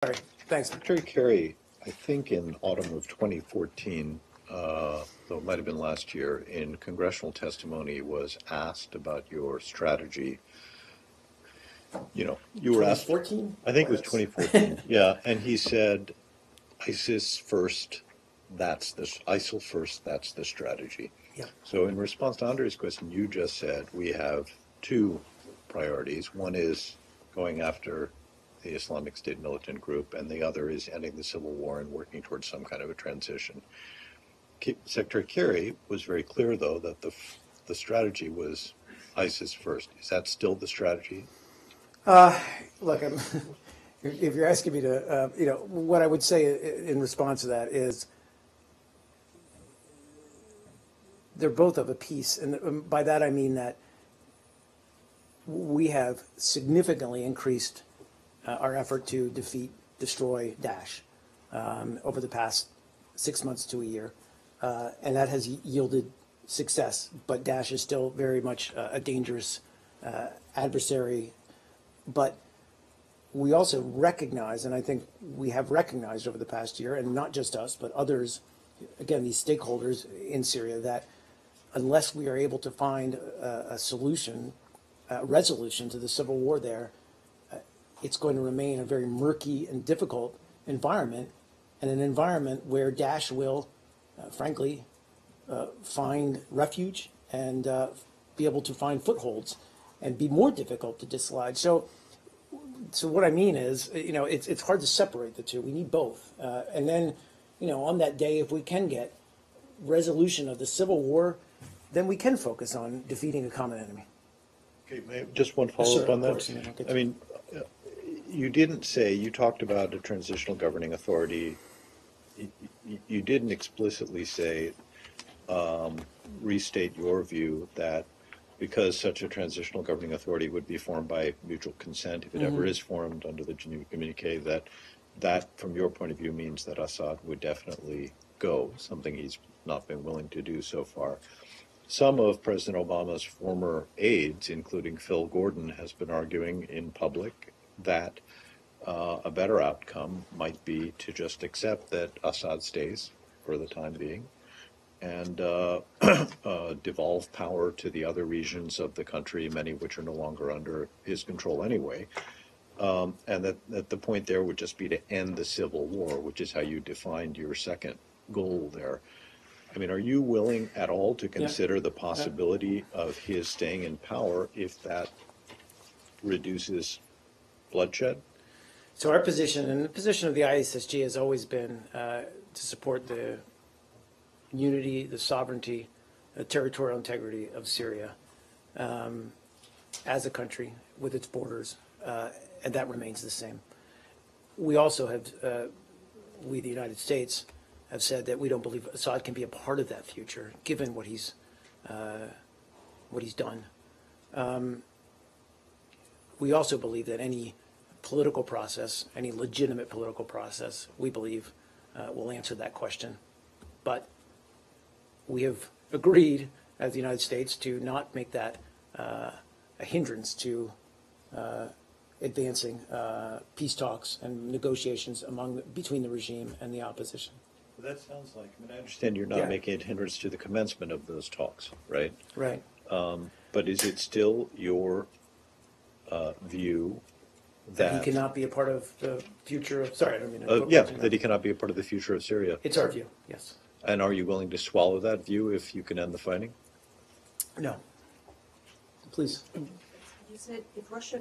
Sorry, thanks. Secretary Kerry, I think in autumn of 2014, though it might have been last year, in congressional testimony was asked about your strategy. You know, you were asked. 2014? I think it was 2014. Yeah, and he said, ISIS first, that's the ISIL first, that's the strategy. Yeah. So in response to Andre's question, you just said we have two priorities. One is going after the Islamic State militant group, and the other is ending the civil war and working towards some kind of a transition. Secretary Kerry was very clear, though, that the strategy was ISIS first. Is that still the strategy? Look, if you're asking me to, what I would say in response to that is they're both of a piece. And by that I mean that we have significantly increased our effort to defeat, destroy Daesh over the past 6 months to a year. And that has yielded success. But Daesh is still very much a dangerous adversary. But we also recognize, and I think we have recognized over the past year, and not just us, but others, again, these stakeholders in Syria, that unless we are able to find a solution, a resolution to the civil war there, it's going to remain a very murky and difficult environment, and an environment where Daesh will, frankly, find refuge and be able to find footholds and be more difficult to dislodge. So what I mean is, it's hard to separate the two. We need both. And then, on that day, if we can get resolution of the civil war, then we can focus on defeating a common enemy. Okay, just one follow-up on that. I mean, you didn't say, you talked about a transitional governing authority. You didn't explicitly say, restate your view that because such a transitional governing authority would be formed by mutual consent, if it ever is formed under the Geneva Communique, that from your point of view means that Assad would definitely go, something he's not been willing to do so far. Some of President Obama's former aides, including Phil Gordon, has been arguing in public that a better outcome might be to just accept that Assad stays for the time being and devolve power to the other regions of the country, many of which are no longer under his control anyway. And that the point there would just be to end the civil war, which is how you defined your second goal there. I mean, are you willing at all to consider the possibility of his staying in power if that reduces bloodshed? So our position, and the position of the ISSG, has always been to support the unity, the sovereignty, the territorial integrity of Syria as a country with its borders, and that remains the same. We also have, we the United States, have said that we don't believe Assad can be a part of that future, given what he's done. We also believe that any political process, any legitimate political process, we believe will answer that question. But we have agreed as the United States to not make that a hindrance to advancing peace talks and negotiations between the regime and the opposition. Well, that sounds like, I mean, I understand you're not making it hindrance to the commencement of those talks, right? Right. But is it still your view that he cannot be a part of the future of, sorry, I don't mean to that he cannot be a part of the future of Syria? It's our view, yes. And are you willing to swallow that view if you can end the fighting? No. Please. You said if Russia